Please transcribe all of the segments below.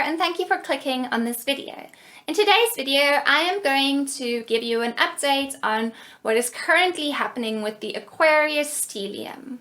there, and thank you for clicking on this video. In today's video, I am going to give you an update on what is currently happening with the Aquarius stellium.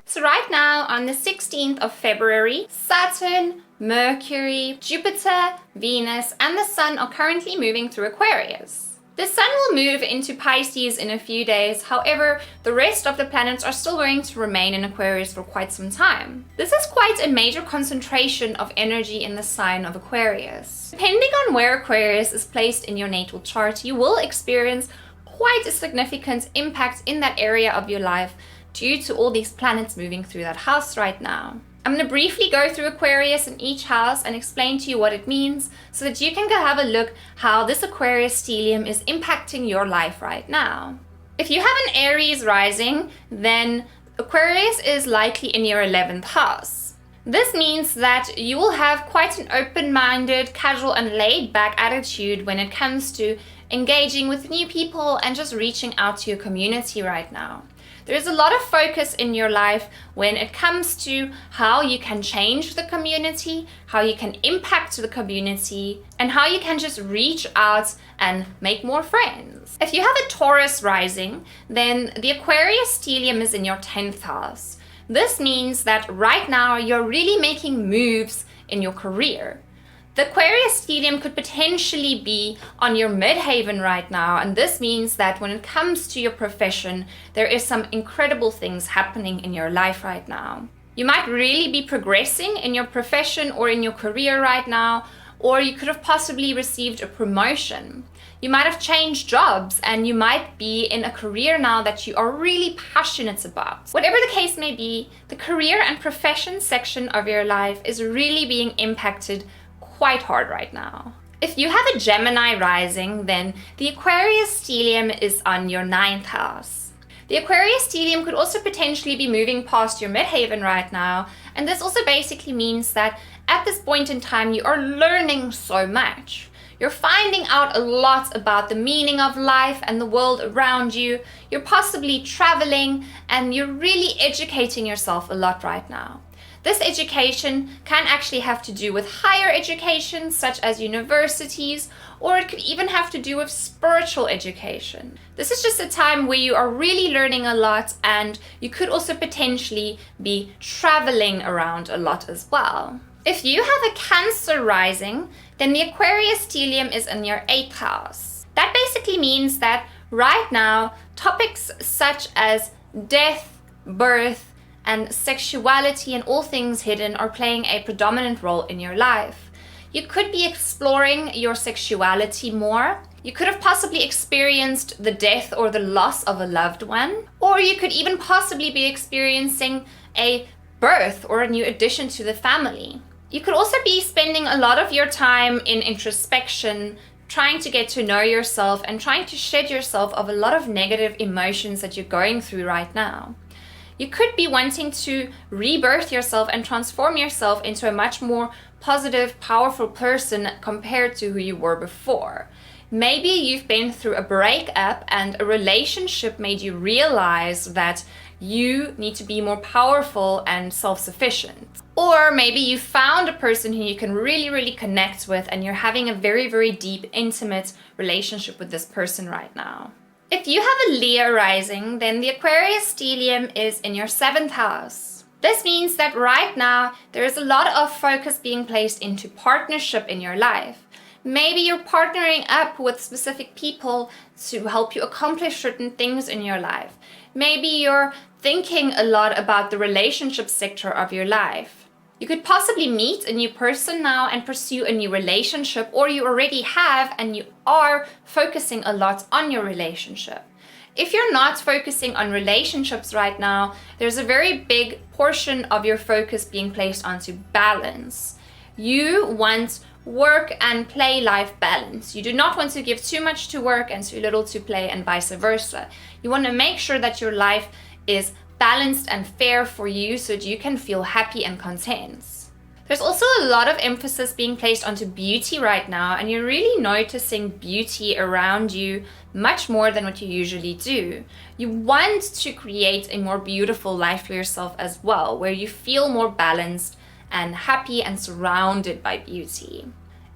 So right now, on the 16th of February, Saturn, Mercury, Jupiter, Venus, and the Sun are currently moving through Aquarius. The Sun will move into Pisces in a few days, however, the rest of the planets are still going to remain in Aquarius for quite some time. This is quite a major concentration of energy in the sign of Aquarius. Depending on where Aquarius is placed in your natal chart, you will experience quite a significant impact in that area of your life due to all these planets moving through that house right now. I'm going to briefly go through Aquarius in each house and explain to you what it means so that you can go have a look how this Aquarius stellium is impacting your life right now. If you have an Aries rising, then Aquarius is likely in your 11th house. This means that you will have quite an open-minded, casual and laid-back attitude when it comes to engaging with new people and just reaching out to your community right now. There's a lot of focus in your life when it comes to how you can change the community, how you can impact the community, and how you can just reach out and make more friends. If you have a Taurus rising, then the Aquarius stellium is in your 10th house. This means that right now you're really making moves in your career. The Aquarius stellium could potentially be on your midheaven right now, and this means that when it comes to your profession, there is some incredible things happening in your life right now. You might really be progressing in your profession or in your career right now, or you could have possibly received a promotion. You might have changed jobs and you might be in a career now that you are really passionate about. Whatever the case may be, the career and profession section of your life is really being impacted quite hard right now. If you have a Gemini rising, then the Aquarius stellium is on your 9th house. The Aquarius stellium could also potentially be moving past your midheaven right now, and this also basically means that at this point in time you are learning so much. You're finding out a lot about the meaning of life and the world around you. You're possibly traveling and you're really educating yourself a lot right now. This education can actually have to do with higher education, such as universities, or it could even have to do with spiritual education. This is just a time where you are really learning a lot, and you could also potentially be traveling around a lot as well. If you have a Cancer rising, then the Aquarius stellium is in your 8th house. That basically means that right now, topics such as death, birth, and sexuality and all things hidden are playing a predominant role in your life. You could be exploring your sexuality more. You could have possibly experienced the death or the loss of a loved one. Or you could even possibly be experiencing a birth or a new addition to the family. You could also be spending a lot of your time in introspection, trying to get to know yourself and trying to shed yourself of a lot of negative emotions that you're going through right now. You could be wanting to rebirth yourself and transform yourself into a much more positive, powerful person compared to who you were before. Maybe you've been through a breakup and a relationship made you realize that you need to be more powerful and self-sufficient. Or maybe you found a person who you can really connect with and you're having a very deep, intimate relationship with this person right now. If you have a Leo rising, then the Aquarius stellium is in your 7th house. This means that right now there is a lot of focus being placed into partnership in your life. Maybe you're partnering up with specific people to help you accomplish certain things in your life. Maybe you're thinking a lot about the relationship sector of your life. You could possibly meet a new person now and pursue a new relationship, or you already have and you are focusing a lot on your relationship. If you're not focusing on relationships right now, there's a very big portion of your focus being placed onto balance. You want work and play life balance. You do not want to give too much to work and too little to play, and vice versa. You want to make sure that your life is balanced and fair for you so that you can feel happy and content. There's also a lot of emphasis being placed onto beauty right now, and you're really noticing beauty around you much more than what you usually do. You want to create a more beautiful life for yourself as well, where you feel more balanced and happy and surrounded by beauty.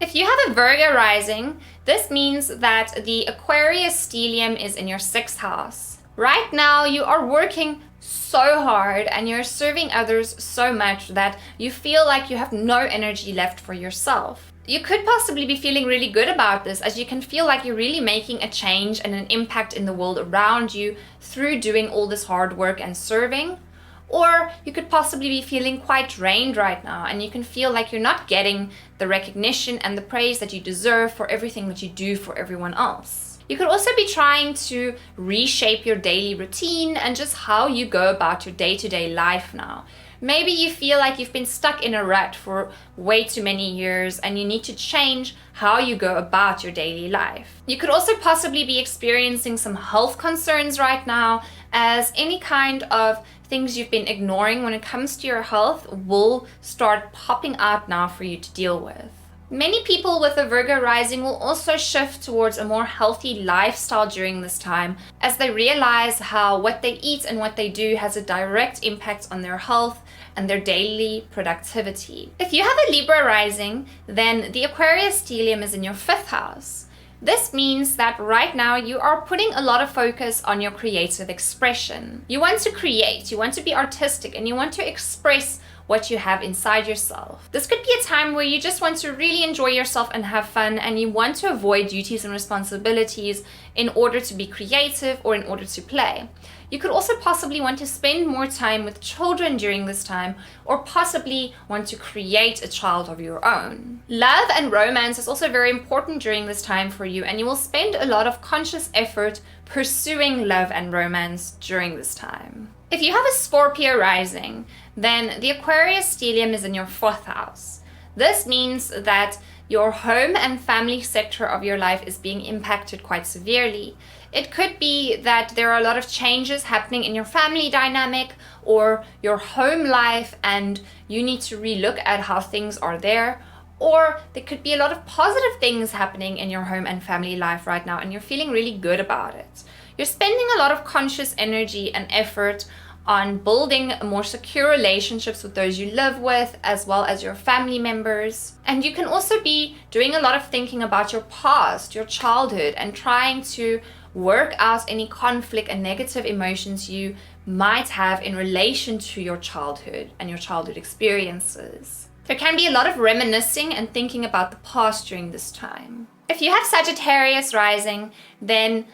If you have a Virgo rising, this means that the Aquarius stellium is in your 6th house. Right now, you are working so hard and you're serving others so much that you feel like you have no energy left for yourself. You could possibly be feeling really good about this, as you can feel like you're really making a change and an impact in the world around you through doing all this hard work and serving. Or you could possibly be feeling quite drained right now, and you can feel like you're not getting the recognition and the praise that you deserve for everything that you do for everyone else. You could also be trying to reshape your daily routine and just how you go about your day-to-day life now. Maybe you feel like you've been stuck in a rut for way too many years and you need to change how you go about your daily life. You could also possibly be experiencing some health concerns right now, as any kind of things you've been ignoring when it comes to your health will start popping out now for you to deal with. Many people with a Virgo rising will also shift towards a more healthy lifestyle during this time, as they realize how what they eat and what they do has a direct impact on their health and their daily productivity. If you have a Libra rising, then the Aquarius stellium is in your 5th house. This means that right now you are putting a lot of focus on your creative expression. You want to create, you want to be artistic, and you want to express what you have inside yourself. This could be a time where you just want to really enjoy yourself and have fun, and you want to avoid duties and responsibilities in order to be creative or in order to play. You could also possibly want to spend more time with children during this time, or possibly want to create a child of your own. Love and romance is also very important during this time for you, and you will spend a lot of conscious effort pursuing love and romance during this time. If you have a Scorpio rising, then the Aquarius stellium is in your 4th house. This means that your home and family sector of your life is being impacted quite severely. It could be that there are a lot of changes happening in your family dynamic or your home life, and you need to relook at how things are there. Or there could be a lot of positive things happening in your home and family life right now, and you're feeling really good about it. You're spending a lot of conscious energy and effort on building more secure relationships with those you live with, as well as your family members. And you can also be doing a lot of thinking about your past, your childhood, and trying to work out any conflict and negative emotions you might have in relation to your childhood and your childhood experiences. There can be a lot of reminiscing and thinking about the past during this time. If you have Sagittarius rising, then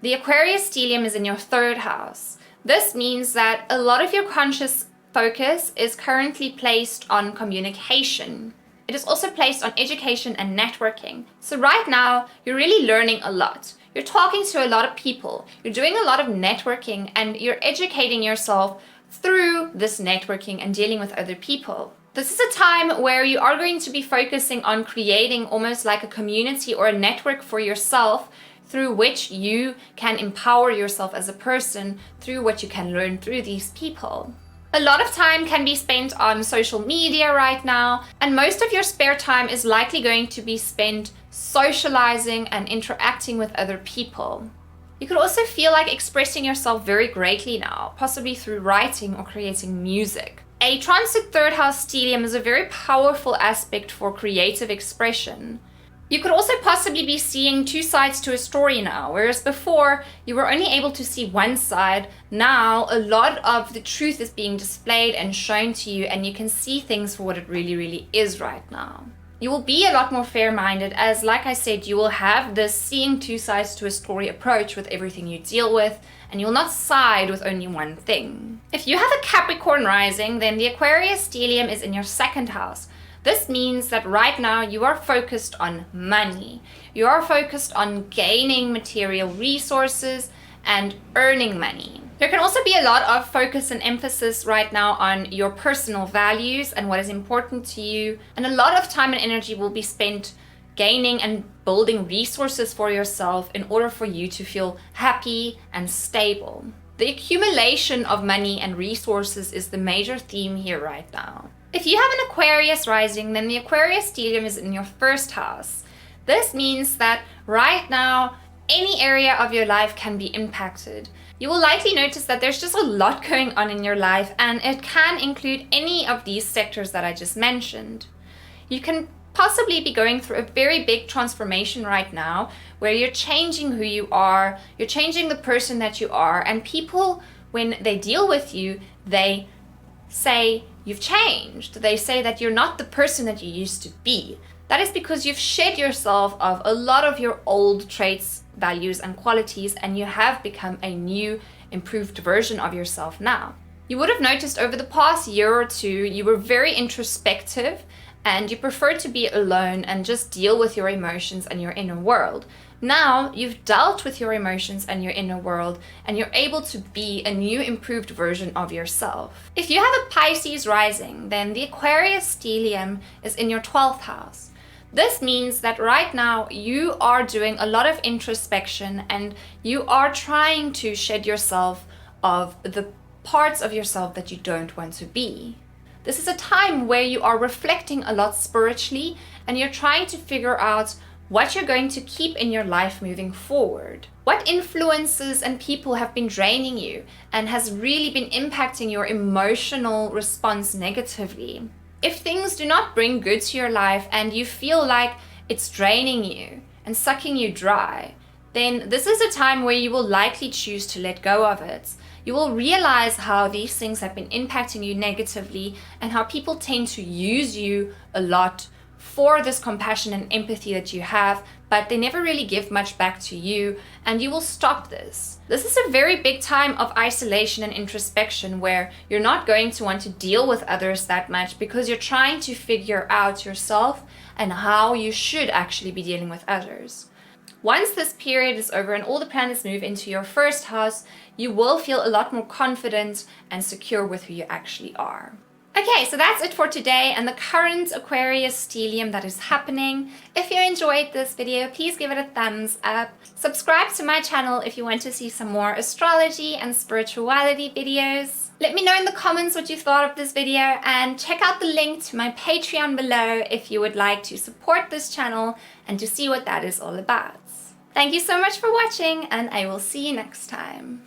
the Aquarius stellium is in your 3rd house. This means that a lot of your conscious focus is currently placed on communication. It is also placed on education and networking. So right now, you're really learning a lot. You're talking to a lot of people. You're doing a lot of networking, and you're educating yourself through this networking and dealing with other people. This is a time where you are going to be focusing on creating almost like a community or a network for yourself, through which you can empower yourself as a person through what you can learn through these people. A lot of time can be spent on social media right now, and most of your spare time is likely going to be spent socializing and interacting with other people. You could also feel like expressing yourself very greatly now, possibly through writing or creating music. A transit 3rd house stellium is a very powerful aspect for creative expression. You could also possibly be seeing 2 sides to a story now, whereas before you were only able to see one side. Now a lot of the truth is being displayed and shown to you, and you can see things for what it really is right now. You will be a lot more fair-minded, as like I said, you will have this seeing 2 sides to a story approach with everything you deal with, and you will not side with only one thing. If you have a Capricorn rising, then the Aquarius stellium is in your 2nd house. This means that right now you are focused on money. You are focused on gaining material resources and earning money. There can also be a lot of focus and emphasis right now on your personal values and what is important to you. And a lot of time and energy will be spent gaining and building resources for yourself in order for you to feel happy and stable. The accumulation of money and resources is the major theme here right now. If you have an Aquarius rising, then the Aquarius stellium is in your first house. This means that right now, any area of your life can be impacted. You will likely notice that there's just a lot going on in your life, and it can include any of these sectors that I just mentioned. You can possibly be going through a very big transformation right now where you're changing who you are, you're changing the person that you are, and people, when they deal with you, they say you've changed. They say that you're not the person that you used to be. That is because you've shed yourself of a lot of your old traits, values, and qualities, and you have become a new, improved version of yourself now. You would have noticed over the past year or two, you were very introspective and you prefer to be alone and just deal with your emotions and your inner world. Now you've dealt with your emotions and your inner world, and you're able to be a new, improved version of yourself. If you have a Pisces rising, then the Aquarius stellium is in your 12th house. This means that right now you are doing a lot of introspection and you are trying to shed yourself of the parts of yourself that you don't want to be. This is a time where you are reflecting a lot spiritually and you're trying to figure out what you're going to keep in your life moving forward. What influences and people have been draining you and has really been impacting your emotional response negatively. If things do not bring good to your life and you feel like it's draining you and sucking you dry, then this is a time where you will likely choose to let go of it. You will realize how these things have been impacting you negatively and how people tend to use you a lot for this compassion and empathy that you have, but they never really give much back to you, and you will stop this. This is a very big time of isolation and introspection where you're not going to want to deal with others that much because you're trying to figure out yourself and how you should actually be dealing with others. Once this period is over and all the planets move into your first house, you will feel a lot more confident and secure with who you actually are. Okay, so that's it for today and the current Aquarius stellium that is happening. If you enjoyed this video, please give it a thumbs up. Subscribe to my channel if you want to see some more astrology and spirituality videos. Let me know in the comments what you thought of this video, and check out the link to my Patreon below if you would like to support this channel and to see what that is all about. Thank you so much for watching, and I will see you next time.